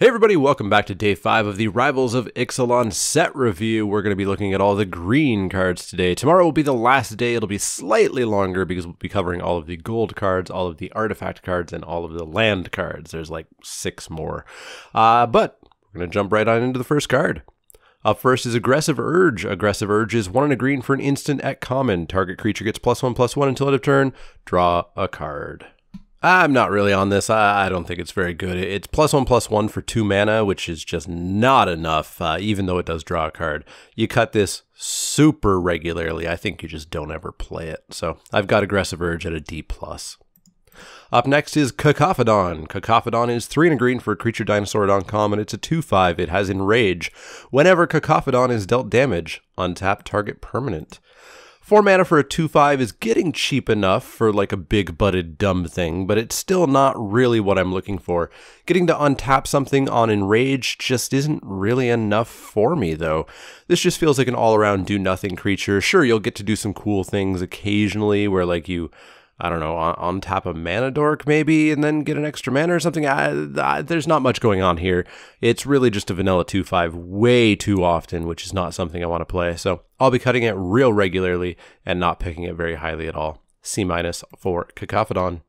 Hey everybody, welcome back to day 5 of the Rivals of Ixalan set review. We're going to be looking at all the green cards today. Tomorrow will be the last day. It'll be slightly longer because we'll be covering all of the gold cards, all of the artifact cards, and all of the land cards. There's like 6 more. But we're going to jump right on into the first card. Up first is Aggressive Urge. Aggressive Urge is 1 and a green for an instant at common. Target creature gets +1/+1 until end of turn. Draw a card. I'm not really on this. I don't think it's very good. It's +1/+1 for 2 mana, which is just not enough, even though it does draw a card. You cut this super regularly. I think you just don't ever play it. So I've got Aggressive Urge at a D+. Up next is Cacophedon. Cacophedon is 3 and a green for a creature dinosaur at uncommon. It's a 2/5. It has Enrage. Whenever Cacophedon is dealt damage, untap target permanent. 4 mana for a 2/5 is getting cheap enough for like a big-butted dumb thing, but it's still not really what I'm looking for. Getting to untap something on Enrage just isn't really enough for me, though. This just feels like an all-around do-nothing creature. Sure, you'll get to do some cool things occasionally where like you, I don't know, untap a mana dork maybe and then get an extra mana or something. There's not much going on here. It's really just a vanilla 2/5 way too often, which is not something I want to play. So I'll be cutting it real regularly and not picking it very highly at all. C- for Cacophedon.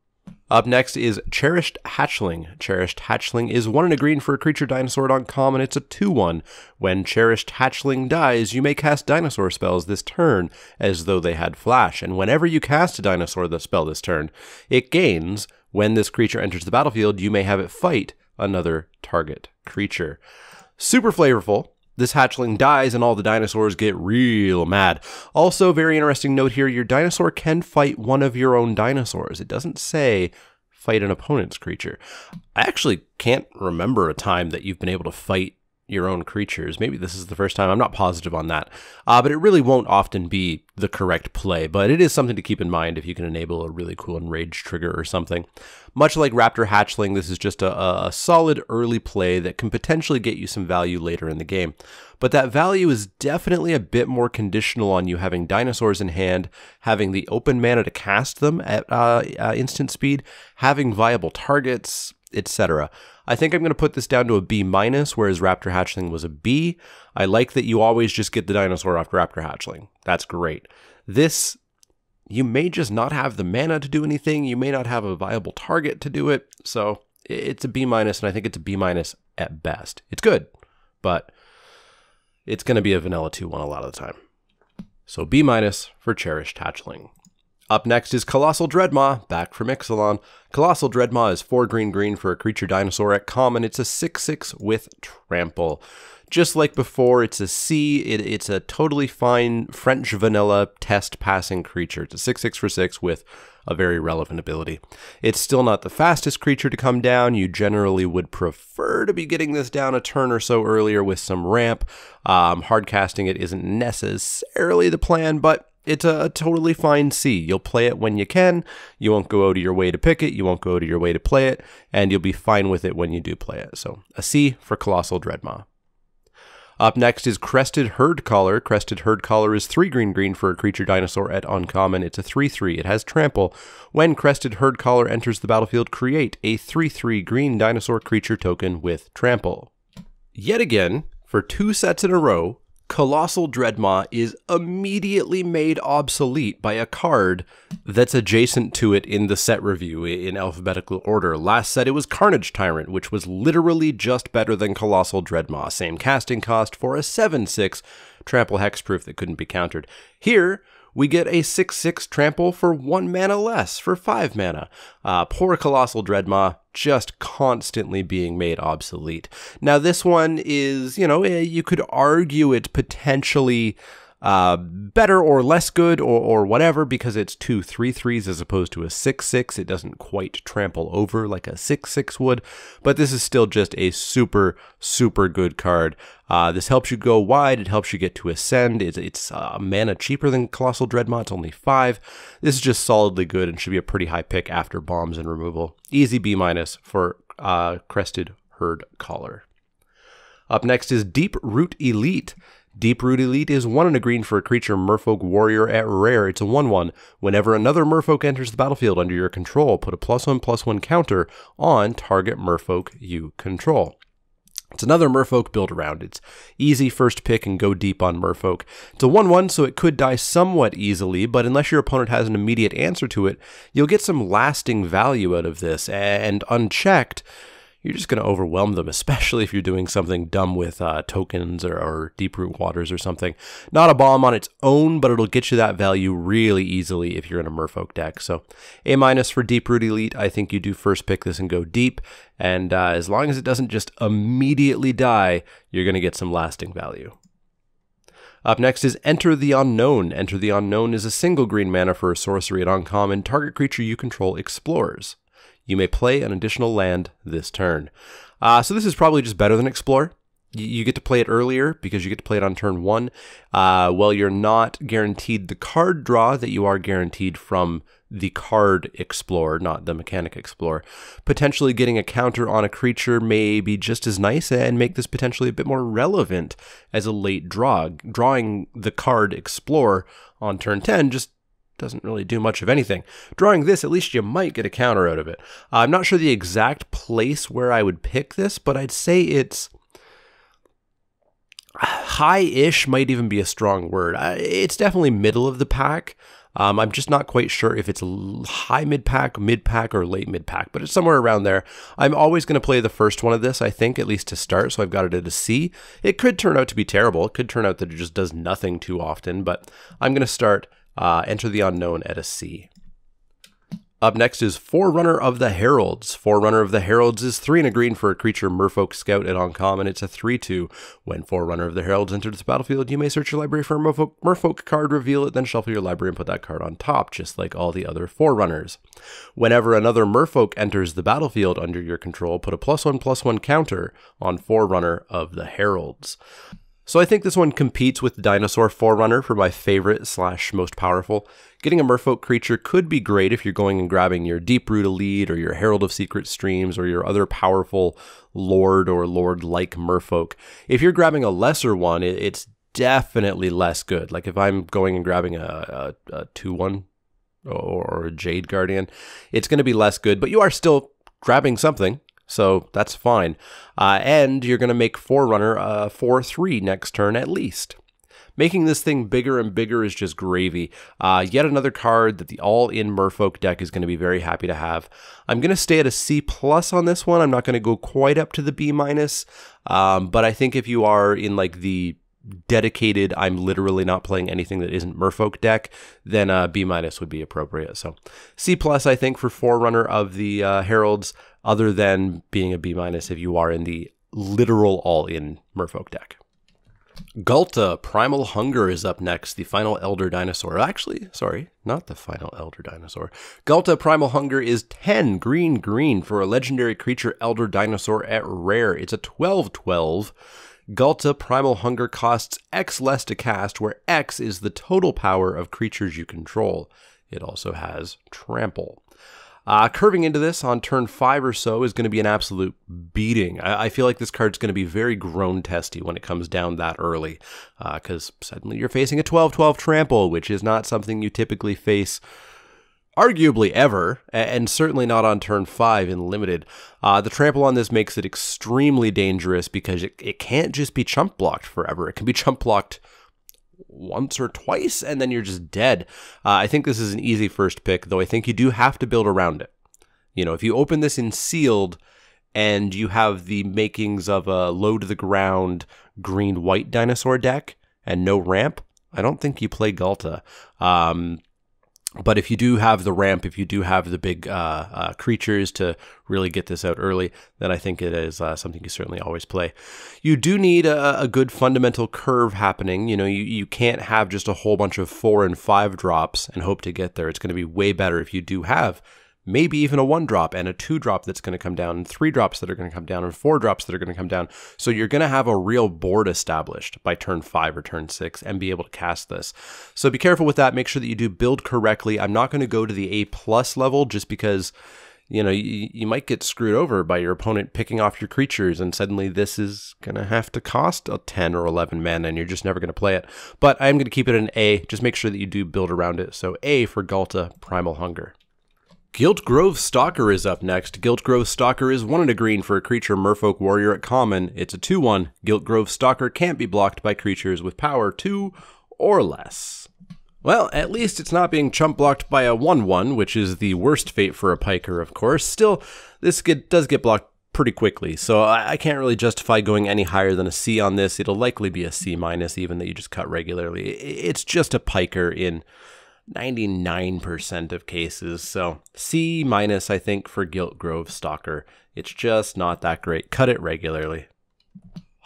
Up next is Cherished Hatchling. Cherished Hatchling is 1 and a green for a creature dinosaur at uncommon. It's a 2/1. When Cherished Hatchling dies, you may cast dinosaur spells this turn as though they had flash. And whenever you cast a dinosaur spell this turn, it gains. When this creature enters the battlefield, you may have it fight another target creature. Super flavorful. This hatchling dies and all the dinosaurs get real mad. Also, very interesting note here, your dinosaur can fight one of your own dinosaurs. It doesn't say fight an opponent's creature. I actually can't remember a time that you've been able to fight your own creatures. Maybe this is the first time. I'm not positive on that. But it really won't often be the correct play, but it is something to keep in mind if you can enable a really cool Enrage trigger or something. Much like Raptor Hatchling, this is just a solid early play that can potentially get you some value later in the game. But that value is definitely a bit more conditional on you having dinosaurs in hand, having the open mana to cast them at instant speed, having viable targets, etc. I think I'm going to put this down to a B-, whereas Raptor Hatchling was a B. I like that you always just get the dinosaur after Raptor Hatchling. That's great. This, you may just not have the mana to do anything. You may not have a viable target to do it. So it's a B-, and I think it's a B- at best. It's good, but it's going to be a vanilla 2/1 a lot of the time. So B- for Cherished Hatchling. Up next is Colossal Dreadmaw, back from Ixalan. Colossal Dreadmaw is 4 green for a creature dinosaur at common. It's a 6/6 with trample. Just like before, it's a C. It's a totally fine French vanilla test passing creature. It's a 6/6 for 6 with a very relevant ability. It's still not the fastest creature to come down. You generally would prefer to be getting this down a turn or so earlier with some ramp. Hard casting it isn't necessarily the plan, but it's a totally fine C. You'll play it when you can. You won't go out of your way to pick it. You won't go out of your way to play it. And you'll be fine with it when you do play it. So a C for Colossal Dreadmaw. Up next is Crested Herd Collar. Crested Herd Collar is 3 green for a creature dinosaur at uncommon. It's a 3/3. It has trample. When Crested Herd Collar enters the battlefield, create a 3/3 green dinosaur creature token with trample. Yet again, for 2 sets in a row, Colossal Dreadmaw is immediately made obsolete by a card that's adjacent to it in the set review in alphabetical order. Last set it was Carnage Tyrant, which was literally just better than Colossal Dreadmaw. Same casting cost for a 7/6 trample hexproof that couldn't be countered. Here, we get a 6/6 trample for 1 mana less, for 5 mana. Poor Colossal Dreadmaw, just constantly being made obsolete. Now this one is, you could argue it's potentially better or less good or whatever because it's 2 3/3s as opposed to a 6/6. It doesn't quite trample over like a 6/6 would, but this is still just a super, super good card. This helps you go wide. It helps you get to ascend. It's mana cheaper than Colossal Dreadmaw. It's only 5. This is just solidly good and should be a pretty high pick after bombs and removal. Easy B- for Crested Herd Collar. Up next is Deep Root Elite. Deep Root Elite is 1 and a green for a creature Merfolk Warrior at rare. It's a 1/1. Whenever another Merfolk enters the battlefield under your control, put a +1/+1 counter on target Merfolk you control. It's another Merfolk build around. It's easy first pick and go deep on Merfolk. It's a 1/1, so it could die somewhat easily, but unless your opponent has an immediate answer to it, you'll get some lasting value out of this, and unchecked, you're just going to overwhelm them, especially if you're doing something dumb with tokens or deep root waters or something. Not a bomb on its own, but it'll get you that value really easily if you're in a Merfolk deck. So A- for deep root elite. I think you do first pick this and go deep, and as long as it doesn't just immediately die, you're going to get some lasting value. Up next is Enter the Unknown. Enter the Unknown is a single green mana for a sorcery at uncommon. Target creature you control explores. You may play an additional land this turn. So this is probably just better than Explore. You get to play it earlier because you get to play it on turn 1. While you're not guaranteed the card draw that you are guaranteed from the card Explore, not the mechanic Explore. Potentially getting a counter on a creature may be just as nice and make this potentially a bit more relevant as a late draw. Drawing the card Explore on turn 10 just doesn't really do much of anything. Drawing this, at least you might get a counter out of it. I'm not sure the exact place where I would pick this, but I'd say it's high-ish, might even be a strong word. It's definitely middle of the pack. I'm just not quite sure if it's high mid-pack, or late mid-pack, but it's somewhere around there. I'm always going to play the first one of this, I think, at least to start, so I've got it at a C. It could turn out to be terrible. It could turn out that it just does nothing too often, but I'm going to start Enter the Unknown at a C. Up next is Forerunner of the Heralds. Forerunner of the Heralds is 3 and a green for a creature Merfolk Scout at uncommon. It's a 3/2. When Forerunner of the Heralds enters the battlefield, you may search your library for a Merfolk card, reveal it, then shuffle your library and put that card on top, just like all the other Forerunners. Whenever another Merfolk enters the battlefield under your control, put a +1/+1 counter on Forerunner of the Heralds. So I think this one competes with Dinosaur Forerunner for my favorite / most powerful. Getting a Merfolk creature could be great if you're going and grabbing your Deep Root Elite or your Herald of Secret Streams or your other powerful Lord or Lord-like Merfolk. If you're grabbing a lesser one, it's definitely less good. Like if I'm going and grabbing a 2/1 or a Jade Guardian, it's going to be less good, but you are still grabbing something. So that's fine. And you're going to make Forerunner 4/3 next turn at least. Making this thing bigger and bigger is just gravy. Yet another card that the all-in Merfolk deck is going to be very happy to have. I'm going to stay at a C+ on this one. I'm not going to go quite up to the B-, but I think if you are in like the dedicated, I'm literally not playing anything that isn't Merfolk deck, then B- would be appropriate. So C+, I think, for Forerunner of the Heralds, other than being a B- if you are in the literal all-in Merfolk deck. Gulta, Primal Hunger is up next, the final Elder Dinosaur. Actually, sorry, not the final Elder Dinosaur. Gulta, Primal Hunger is 10 green for a legendary creature Elder Dinosaur at rare. It's a 12/12. Gulta, Primal Hunger costs X less to cast, where X is the total power of creatures you control. It also has Trample. Curving into this on turn 5 or so is going to be an absolute beating. I feel like this card's going to be very grown testy when it comes down that early, because suddenly you're facing a 12/12 Trample, which is not something you typically face arguably ever, and certainly not on turn 5 in Limited. The Trample on this makes it extremely dangerous because it can't just be chump blocked forever. It can be chump blocked once or twice, and then you're just dead. I think this is an easy first pick, though I think you do have to build around it. You know, if you open this in sealed and you have the makings of a low-to-the-ground green-white dinosaur deck and no ramp, I don't think you play Gulta. But if you do have the ramp, if you do have the big creatures to really get this out early, then I think it is something you certainly always play. You do need a good fundamental curve happening. You know, you can't have just a whole bunch of 4 and 5 drops and hope to get there. It's going to be way better if you do have maybe even a 1-drop and a 2-drop that's going to come down, and 3 drops that are going to come down, and 4 drops that are going to come down. So you're going to have a real board established by turn 5 or turn 6 and be able to cast this. So be careful with that. Make sure that you do build correctly. I'm not going to go to the A+ level just because, you know, you might get screwed over by your opponent picking off your creatures, and suddenly this is going to have to cost a 10 or 11 mana, and you're just never going to play it. But I'm going to keep it an A. Just make sure that you do build around it. So A for Gulta, Primal Hunger. Gilt Grove Stalker is up next. Gilt Grove Stalker is 1 and a green for a creature Merfolk Warrior at common. It's a 2/1. Gilt Grove Stalker can't be blocked by creatures with power 2 or less. Well, at least it's not being chump blocked by a 1/1, which is the worst fate for a piker, of course. Still, this does get blocked pretty quickly, so I can't really justify going any higher than a C on this. It'll likely be a C-, even that you just cut regularly. It's just a piker in 99% of cases, so C-, I think, for Gilt Grove Stalker. It's just not that great. Cut it regularly.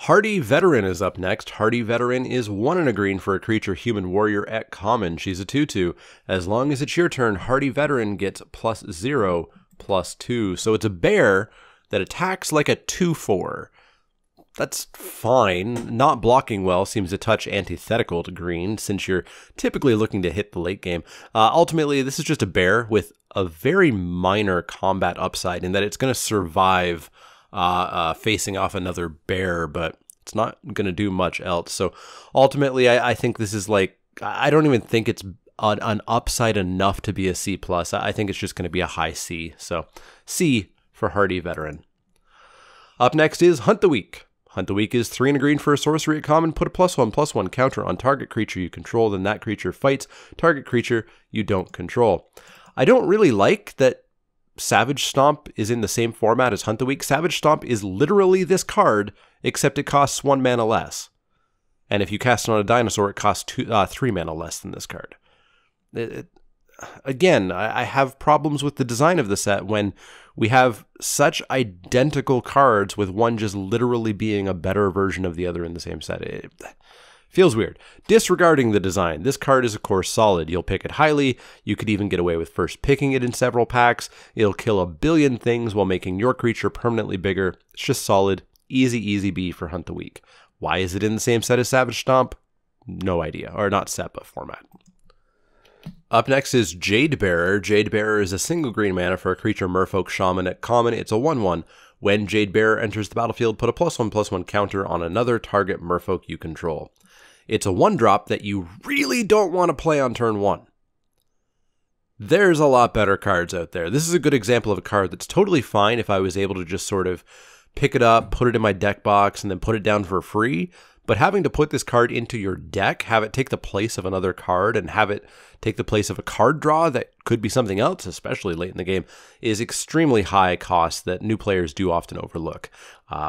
Hardy Veteran is up next. Hardy Veteran is 1 and a green for a creature human warrior at common. She's a 2/2. As long as it's your turn, Hardy Veteran gets +0/+2. So it's a bear that attacks like a 2/4. That's fine. Not blocking well seems a touch antithetical to green, since you're typically looking to hit the late game. Ultimately, this is just a bear with a very minor combat upside in that it's going to survive facing off another bear, but it's not going to do much else. So ultimately, I think this is like, I don't even think it's an upside enough to be a C+. I think it's just going to be a high C. So C for Hardy Veteran. Up next is Hunt the Week. Hunt the Week is 3 and a green for a sorcery at common. Put a +1/+1 counter on target creature you control, then that creature fights target creature you don't control. I don't really like that Savage Stomp is in the same format as Hunt the Week. Savage Stomp is literally this card, except it costs 1 mana less. And if you cast it on a dinosaur, it costs 3 mana less than this card. Again, I have problems with the design of the set when we have such identical cards with one just literally being a better version of the other in the same set. It feels weird. Disregarding the design, this card is of course solid. You'll pick it highly. You could even get away with first picking it in several packs. It'll kill a billion things while making your creature permanently bigger. It's just solid. Easy B for Hunt the Week. Why is it in the same set as Savage Stomp? No idea. Or not set, but format. Up next is Jade Bearer. Jade Bearer is a single green mana for a creature Merfolk Shaman at common. It's a 1/1. When Jade Bearer enters the battlefield, put a +1/+1 counter on another target Merfolk you control. It's a 1-drop that you really don't want to play on turn 1. There's a lot better cards out there. This is a good example of a card that's totally fine if I was able to just sort of pick it up, put it in my deck box, and then put it down for free. But having to put this card into your deck, have it take the place of another card, and have it take the place of a card draw that could be something else, especially late in the game, is extremely high cost that new players do often overlook.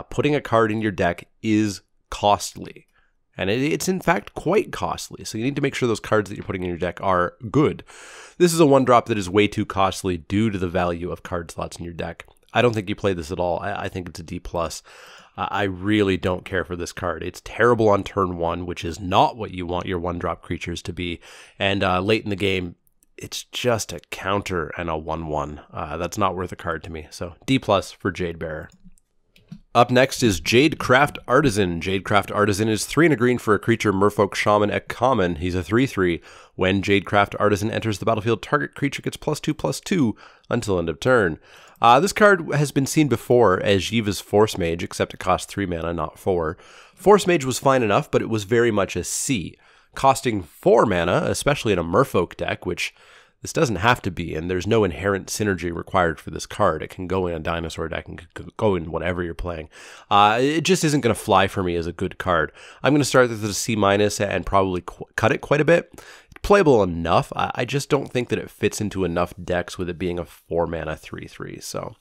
Putting a card in your deck is costly. And it's in fact quite costly, so you need to make sure those cards that you're putting in your deck are good. This is a 1-drop that is way too costly due to the value of card slots in your deck. I don't think you play this at all. I think it's a D+. I really don't care for this card. It's terrible on turn 1, which is not what you want your 1-drop creatures to be. And late in the game, it's just a counter and a 1/1. That's not worth a card to me. So D+ for Jade Bearer. Up next is Jadecraft Artisan. Jadecraft Artisan is 3 and a green for a creature Merfolk Shaman at common. He's a 3/3. When Jadecraft Artisan enters the battlefield, target creature gets +2/+2 until end of turn. This card has been seen before as Jiva's Force Mage, except it costs 3 mana, not 4. Force Mage was fine enough, but it was very much a C. Costing 4 mana, especially in a Merfolk deck, which this doesn't have to be, and there's no inherent synergy required for this card. It can go in a dinosaur deck and go in whatever you're playing. It just isn't going to fly for me as a good card. I'm going to start this at a C- and probably cut it quite a bit. It's playable enough. I just don't think that it fits into enough decks with it being a 4 mana 3/3. So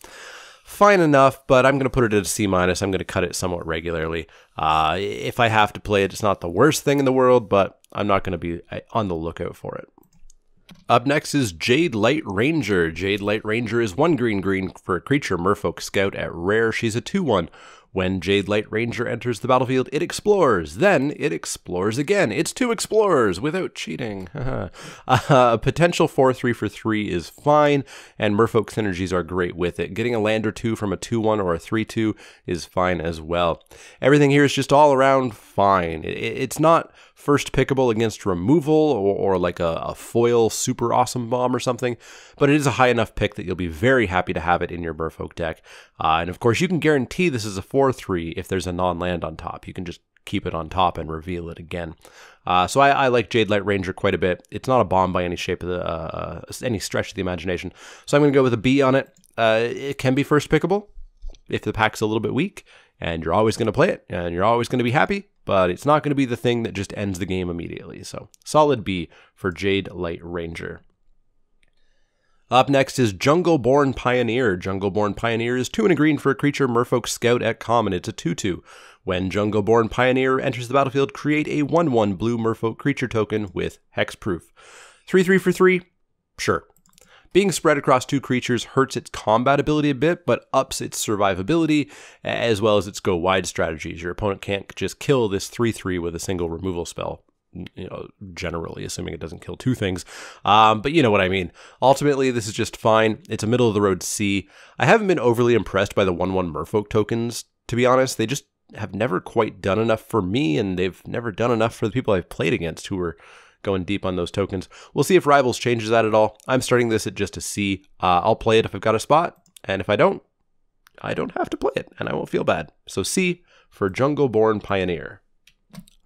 fine enough, but I'm going to put it at a C-. I'm going to cut it somewhat regularly. If I have to play it, it's not the worst thing in the world, but I'm not going to be on the lookout for it. Up next is Jade Light Ranger. Jade Light Ranger is 1 green for a creature Merfolk Scout at rare. She's a 2/1. When Jade Light Ranger enters the battlefield, it explores. Then it explores again. It's 2 explorers without cheating. Potential 4/3 for 3 is fine, and Merfolk synergies are great with it. Getting a land or 2 from a 2/1 or a 3/2 is fine as well. Everything here is just all around fine. It's not first pickable against removal or like a foil super awesome bomb or something, but it is a high enough pick that you'll be very happy to have it in your Merfolk deck. And of course, you can guarantee this is a 4/3 if there's a non-land on top. You can just keep it on top and reveal it again. So I like Jade Light Ranger quite a bit. It's not a bomb by any shape of any stretch of the imagination. So I'm going to go with a B on it. It can be first pickable if the pack's a little bit weak, and you're always going to play it, and you're always going to be happy, but it's not going to be the thing that just ends the game immediately. So solid B for Jade Light Ranger. Up next is Jungle-Born Pioneer. Jungle-Born Pioneer is 2 and a green for a creature Merfolk Scout at common. It's a 2/2. When Jungle-Born Pioneer enters the battlefield, create a 1/1 blue Merfolk creature token with hexproof. 3/3 for 3? Sure. Being spread across 2 creatures hurts its combat ability a bit, but ups its survivability, as well as its go-wide strategies. Your opponent can't just kill this 3/3 with a single removal spell. Generally, assuming it doesn't kill 2 things. But you know what I mean. Ultimately, this is just fine. It's a middle-of-the-road C. I haven't been overly impressed by the 1/1 Merfolk tokens, to be honest. They just have never quite done enough for me, and they've never done enough for the people I've played against who are going deep on those tokens. We'll see if Rivals changes that at all. I'm starting this at just a C. I'll play it if I've got a spot, and if I don't have to play it, and I won't feel bad. So C for Jungle-Born Pioneer.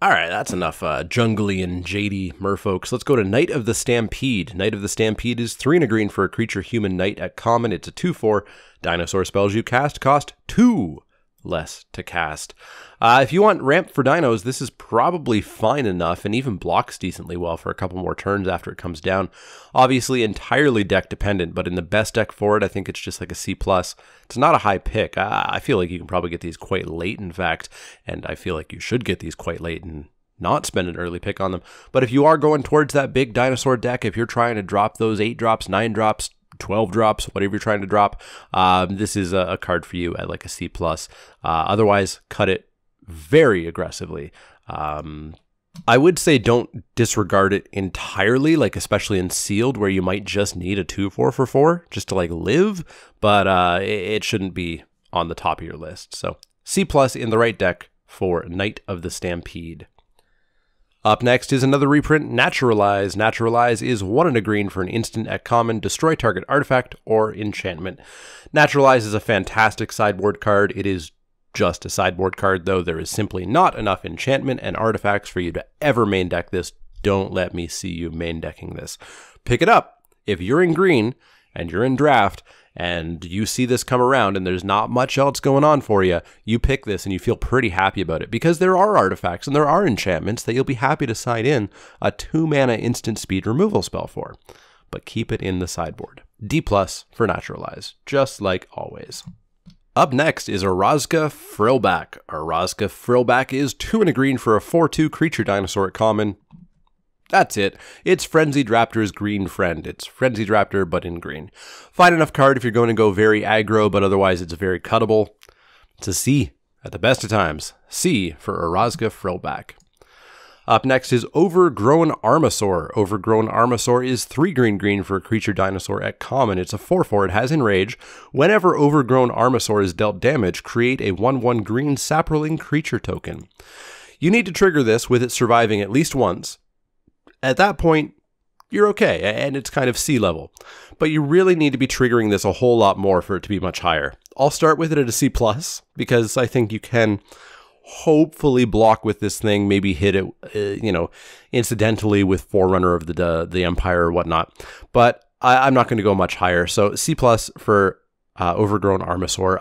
All right, that's enough jungly and jady merfolks. Let's go to Knight of the Stampede. Knight of the Stampede is 3 and a green for a creature human knight at common. It's a 2/4. Dinosaur spells you cast cost 2 less to cast. If you want ramp for dinos, this is probably fine enough and even blocks decently well for a couple more turns after it comes down. Obviously entirely deck dependent, but in the best deck for it, I think it's just like a C+. It's not a high pick. I feel like you can probably get these quite late, in fact, and I feel like you should get these quite late and not spend an early pick on them. But if you are going towards that big dinosaur deck, if you're trying to drop those 8 drops, 9 drops, 12 drops, whatever you're trying to drop, this is a card for you at like a C+. Otherwise, cut it very aggressively. I would say don't disregard it entirely, like especially in sealed where you might just need a 2/4 for 4 just to like live, but it shouldn't be on the top of your list. So C+ in the right deck for Knight of the Stampede. Up next is another reprint, Naturalize. Naturalize is 1 and a green for an instant at common, destroy target artifact or enchantment. Naturalize is a fantastic sideboard card. It is just a sideboard card, though. There is simply not enough enchantment and artifacts for you to ever main deck this. Don't let me see you main decking this. Pick it up. If you're in green and you're in draft and you see this come around and there's not much else going on for you, you pick this and you feel pretty happy about it because there are artifacts and there are enchantments that you'll be happy to side in a 2-mana instant speed removal spell for. But keep it in the sideboard. D+ for Naturalize, just like always. Up next is Orazca Frillback. Orazca Frillback is 2 and a green for a 4/2 creature dinosaur at common. That's it. It's Frenzied Raptor's green friend. It's Frenzied Raptor, but in green. Fine enough card if you're going to go very aggro, but otherwise it's very cuttable. It's a C at the best of times. C for Orazca Frillback. Up next is Overgrown Armasaur. Overgrown Armasaur is 3 green for a creature dinosaur at common. It's a 4/4. It has Enrage. Whenever Overgrown Armasaur is dealt damage, create a 1/1 green Saproling creature token. You need to trigger this with it surviving at least once. At that point, you're okay, and it's kind of C level. But you really need to be triggering this a whole lot more for it to be much higher. I'll start with it at a C+, because I think you can hopefully block with this thing, maybe hit it, incidentally with Forerunner of the Empire or whatnot. But I'm not going to go much higher. So C+ for Overgrown Armasaur.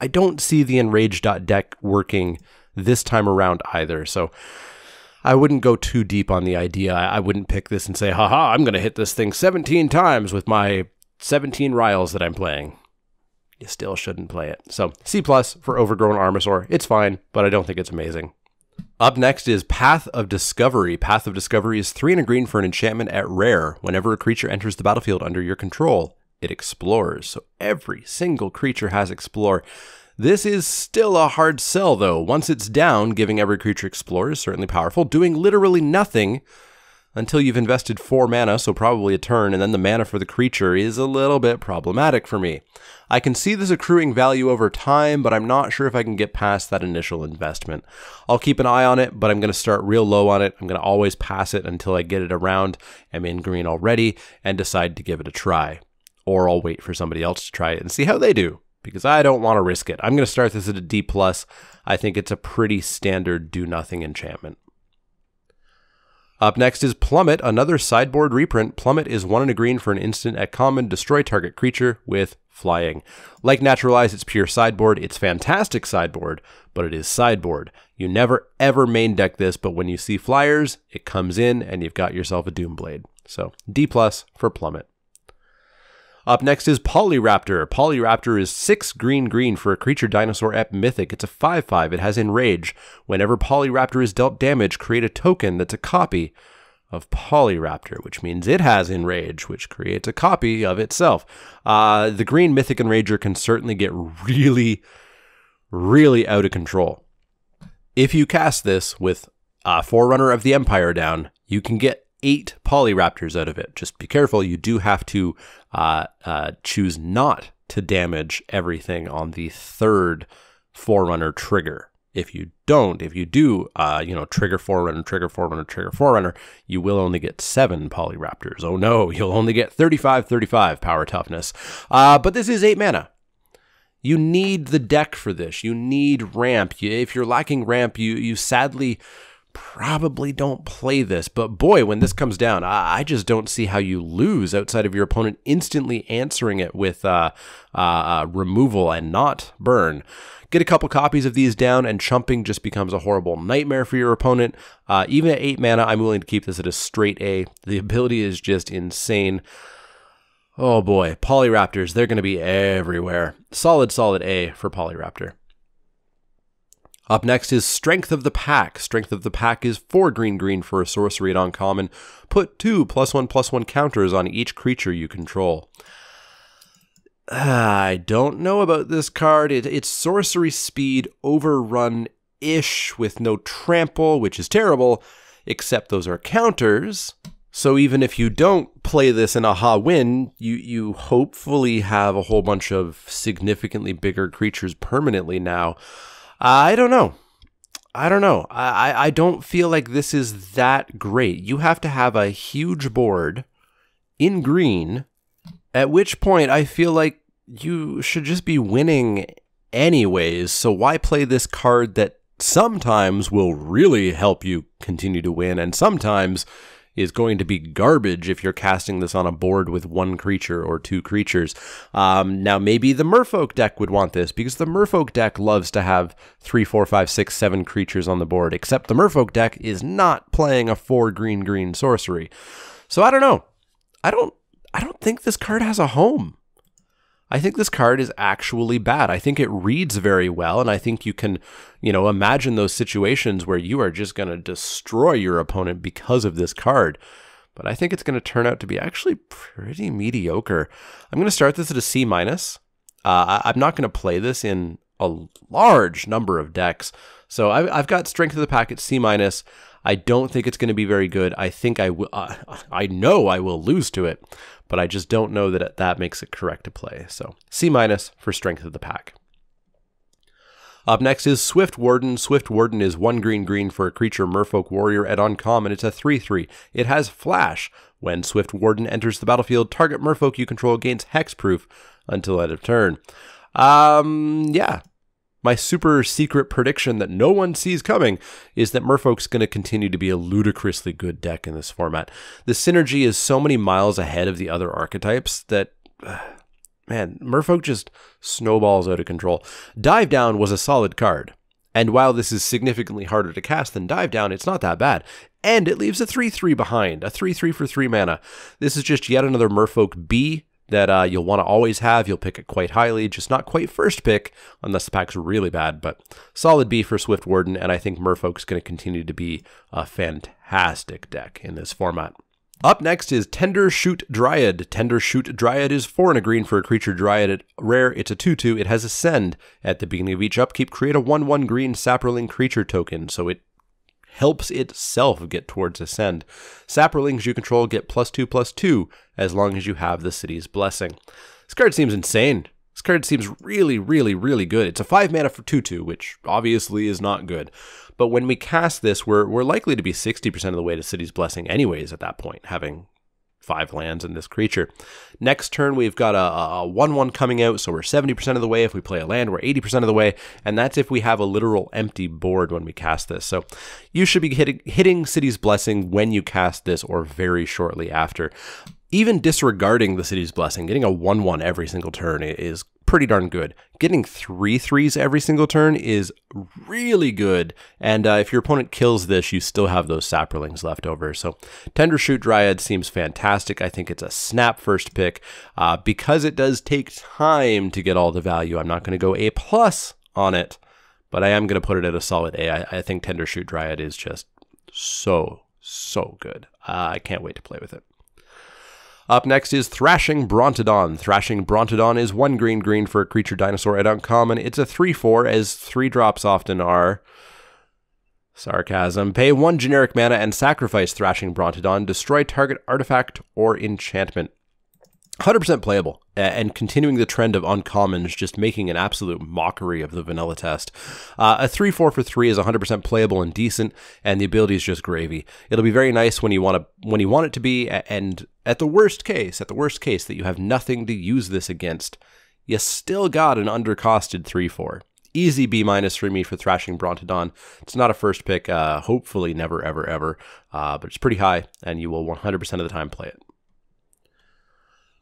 I don't see the Enraged deck working this time around either. So I wouldn't go too deep on the idea. I wouldn't pick this and say, haha, I'm going to hit this thing 17 times with my 17 Riles that I'm playing. You still shouldn't play it. So C+ for Overgrown Armasaur. It's fine, but I don't think it's amazing. Up next is Path of Discovery. Path of Discovery is 3 and a green for an enchantment at rare. Whenever a creature enters the battlefield under your control, it explores. So every single creature has Explore. This is still a hard sell, though. Once it's down, giving every creature Explore is certainly powerful. Doing literally nothing until you've invested 4 mana, so probably a turn, and then the mana for the creature is a little bit problematic for me. I can see this accruing value over time, but I'm not sure if I can get past that initial investment. I'll keep an eye on it, but I'm going to start real low on it. I'm going to always pass it until I get it around, I'm in green already, and decide to give it a try. Or I'll wait for somebody else to try it and see how they do. because I don't want to risk it. I'm going to start this at a D+. I think it's a pretty standard do-nothing enchantment. Up next is Plummet, another sideboard reprint. Plummet is 1 and a green for an instant at common. Destroy target creature with flying. Like Naturalize, it's pure sideboard. It's fantastic sideboard, but it is sideboard. You never ever main deck this, but when you see flyers, it comes in and you've got yourself a Doomblade. So D+ for Plummet. Up next is Polyraptor. Polyraptor is 6 green for a creature dinosaur at Mythic. It's a 5/5. It has Enrage. Whenever Polyraptor is dealt damage, create a token that's a copy of Polyraptor, which means it has Enrage, which creates a copy of itself. The green Mythic Enrager can certainly get really, really out of control. If you cast this with Forerunner of the Empire down, you can get 8 Polyraptors out of it. Just be careful. You do have to choose not to damage everything on the 3rd Forerunner trigger. If you do, trigger Forerunner, you will only get 7 Polyraptors. Oh no, you'll only get 35 power toughness. But this is 8 mana. You need the deck for this. You need ramp. If you're lacking ramp, you sadly probably don't play this, but boy, when this comes down, I just don't see how you lose outside of your opponent instantly answering it with removal and not burn. Get a couple copies of these down and chumping just becomes a horrible nightmare for your opponent. Even at 8 mana, I'm willing to keep this at a straight A. The ability is just insane. Oh boy, Polyraptors, they're going to be everywhere. Solid A for Polyraptor. Up next is Strength of the Pack. Strength of the Pack is 4 green for a sorcery at uncommon. Put 2 +1/+1 counters on each creature you control. I don't know about this card. It's sorcery speed overrun-ish with no trample, which is terrible, except those are counters. So even if you don't play this in a win, you hopefully have a whole bunch of significantly bigger creatures permanently now. I don't know. I don't feel like this is that great. You have to have a huge board in green, at which point I feel like you should just be winning anyways. So why play this card that sometimes will really help you continue to win and sometimes is going to be garbage if you're casting this on a board with 1 creature or 2 creatures. Now, maybe the Merfolk deck would want this, because the Merfolk deck loves to have 3, 4, 5, 6, 7 creatures on the board, except the Merfolk deck is not playing a 4 green sorcery. So I don't know. I don't think this card has a home. I think this card is actually bad. I think it reads very well, and I think you can, imagine those situations where you are just going to destroy your opponent because of this card. But I think it's going to turn out to be actually pretty mediocre. I'm going to start this at a C-. I'm not going to play this in a large number of decks. So I've got Strength of the Pack at C-. I don't think it's going to be very good. I think I will. I know I will lose to it, but I just don't know that that makes it correct to play. So C- for Strength of the Pack. Up next is Swift Warden. Swift Warden is 1 green for a creature Merfolk Warrior at uncommon. It's a 3/3. It has Flash. When Swift Warden enters the battlefield, target Merfolk you control gains hexproof until end of turn. Yeah. My super secret prediction that no one sees coming is that Merfolk's going to continue to be a ludicrously good deck in this format. The synergy is so many miles ahead of the other archetypes that, man, Merfolk just snowballs out of control. Dive Down was a solid card, and while this is significantly harder to cast than Dive Down, it's not that bad. And it leaves a 3/3 behind, a 3/3 for 3 mana. This is just yet another Merfolk B that you'll want to always have. You'll pick it quite highly, just not quite first pick, unless the pack's really bad, but solid B for Swift Warden, and I think Merfolk's going to continue to be a fantastic deck in this format. Up next is Tender Shoot Dryad. Tender Shoot Dryad is 4 and a green for a creature Dryad at rare. It's a 2/2. It has Ascend. At the beginning of each upkeep, create a 1/1 green Saproling creature token, so it helps itself get towards Ascend. Saprolings you control get +2/+2 as long as you have the City's Blessing. This card seems insane. This card seems really good. It's a 5 mana for 2/2, which obviously is not good. But when we cast this, we're likely to be 60% of the way to City's Blessing anyways at that point, having 5 lands in this creature. Next turn, we've got a 1/1 coming out, so we're 70% of the way. If we play a land, we're 80% of the way, and that's if we have a literal empty board when we cast this. So you should be hitting City's Blessing when you cast this or very shortly after. Even disregarding the City's Blessing, getting a 1/1 every single turn is pretty darn good. Getting 3/3s every single turn is really good, and if your opponent kills this, you still have those Saprolings left over. So Tendershoot Dryad seems fantastic. I think it's a snap first pick. Because it does take time to get all the value, I'm not going to go A+ on it, but I am going to put it at a solid A. I think Tendershoot Dryad is just so good. I can't wait to play with it. Up next is Thrashing Brontodon. Thrashing Brontodon is 1 green for a creature dinosaur at uncommon. It's a 3/4, as 3-drops often are. Sarcasm. Pay 1 generic mana and sacrifice Thrashing Brontodon. Destroy target artifact or enchantment. 100% playable, and continuing the trend of uncommons, just making an absolute mockery of the vanilla test. A 3/4 for 3 is 100% playable and decent, and the ability is just gravy. It'll be very nice when you want it to be, and at the worst case that you have nothing to use this against, you still got an undercosted 3/4. Easy B- for me for Thrashing Brontodon. It's not a first pick, hopefully never, ever, but it's pretty high, and you will 100% of the time play it.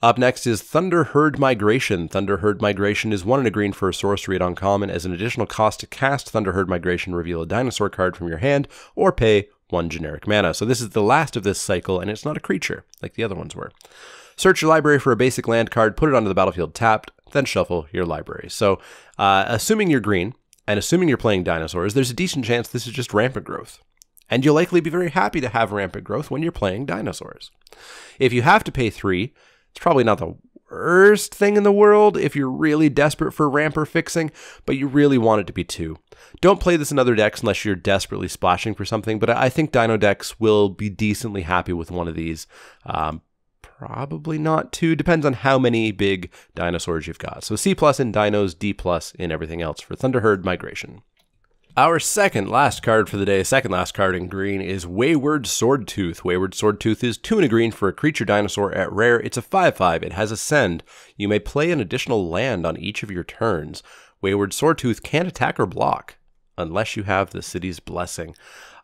Up next is Thunderherd Migration. Thunderherd Migration is 1 and a green for a sorcery at uncommon. As an additional cost to cast Thunderherd Migration, reveal a dinosaur card from your hand, or pay 1 generic mana. So this is the last of this cycle, and it's not a creature, like the other ones were. Search your library for a basic land card, put it onto the battlefield tapped, then shuffle your library. So, assuming you're green, and assuming you're playing dinosaurs, there's a decent chance this is just rampant growth. And you'll likely be very happy to have rampant growth when you're playing dinosaurs. If you have to pay 3, it's probably not the worst thing in the world if you're really desperate for ramp or fixing, but you really want it to be 2. Don't play this in other decks unless you're desperately splashing for something, but I think Dino decks will be decently happy with one of these. Probably not 2, depends on how many big dinosaurs you've got. So C+ in dinos, D+ in everything else for Thunderherd Migration. Our second last card for the day, second last card in green, is Wayward Swordtooth. Wayward Swordtooth is 2 and a green for a creature dinosaur at rare. It's a 5/5. It has Ascend. You may play an additional land on each of your turns. Wayward Swordtooth can't attack or block unless you have the City's Blessing.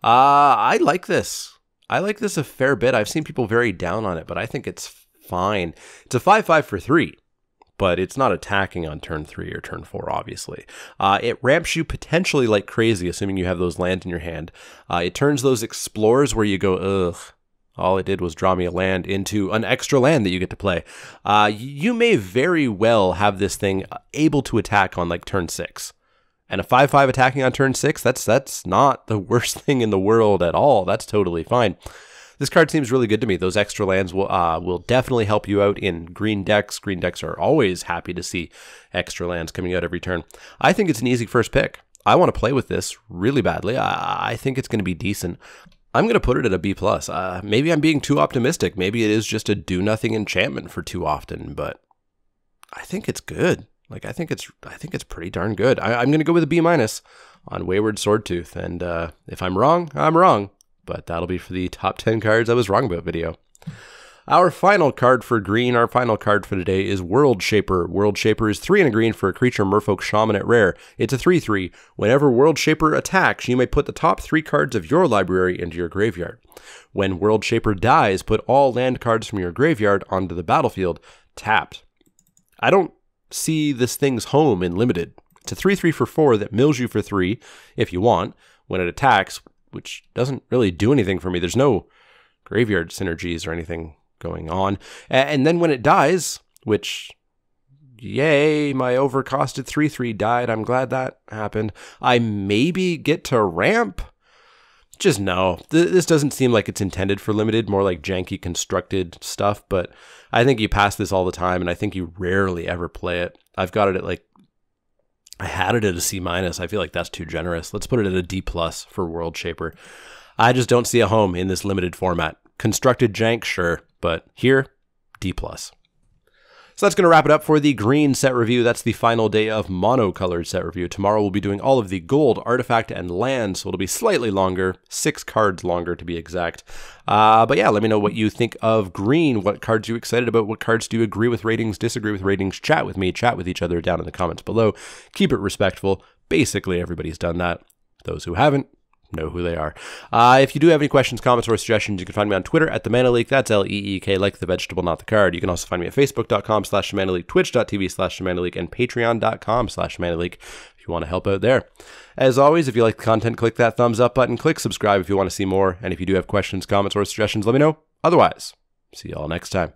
I like this. I like this a fair bit. I've seen people very down on it, but I think it's fine. It's a 5/5 for 3. But it's not attacking on turn 3 or turn 4, obviously. It ramps you potentially like crazy, assuming you have those lands in your hand. It turns those explores where you go, ugh, all it did was draw me a land into an extra land that you get to play. You may very well have this thing able to attack on like turn 6. And a 5/5 attacking on turn 6, that's not the worst thing in the world at all. That's totally fine. This card seems really good to me. Those extra lands will definitely help you out in green decks. Green decks are always happy to see extra lands coming out every turn. I think it's an easy first pick. I want to play with this really badly. I think it's going to be decent. I'm going to put it at a B+. Maybe I'm being too optimistic. Maybe it is just a do-nothing enchantment for too often, but I think it's good. Like I think it's pretty darn good. I'm going to go with a B- on Wayward Swordtooth, and if I'm wrong, I'm wrong. But that'll be for the top 10 cards I was wrong about video. Our final card for green, our final card for today is World Shaper. World Shaper is 3 and a green for a creature Merfolk Shaman at rare. It's a 3/3. Whenever World Shaper attacks, you may put the top 3 cards of your library into your graveyard. When World Shaper dies, put all land cards from your graveyard onto the battlefield, tapped. I don't see this thing's home in limited. It's a 3/3 for 4 that mills you for 3 if you want. When it attacks, which doesn't really do anything for me. There's no graveyard synergies or anything going on. And then when it dies, which, yay, my overcosted 3/3 died. I'm glad that happened. I maybe get to ramp. Just no. This doesn't seem like it's intended for limited, more like janky constructed stuff, but I think you pass this all the time, and I think you rarely ever play it. I've got it at like, I had it at a C-. I feel like that's too generous. Let's put it at a D+ for World Shaper. I just don't see a home in this limited format. Constructed jank, sure, but here, D+. So that's going to wrap it up for the green set review. That's the final day of monocolored set review. Tomorrow we'll be doing all of the gold, artifact, and land, so it'll be slightly longer, 6 cards longer to be exact. But yeah, let me know what you think of green. What cards are you excited about? What cards do you agree with ratings, disagree with ratings? Chat with me, chat with each other down in the comments below. Keep it respectful. Basically, everybody's done that. Those who haven't know who they are. If you do have any questions, comments, or suggestions, you can find me on Twitter at the Mana Leek. That's L-E-E-K, like the vegetable, not the card. You can also find me at facebook.com/ShamanAleek, twitch.tv/ShamanAleek, and patreon.com/ShamanAleek if you want to help out there. As always, if you like the content, click that thumbs up button, click subscribe if you want to see more, and if you do have questions, comments, or suggestions, let me know. Otherwise, see you all next time.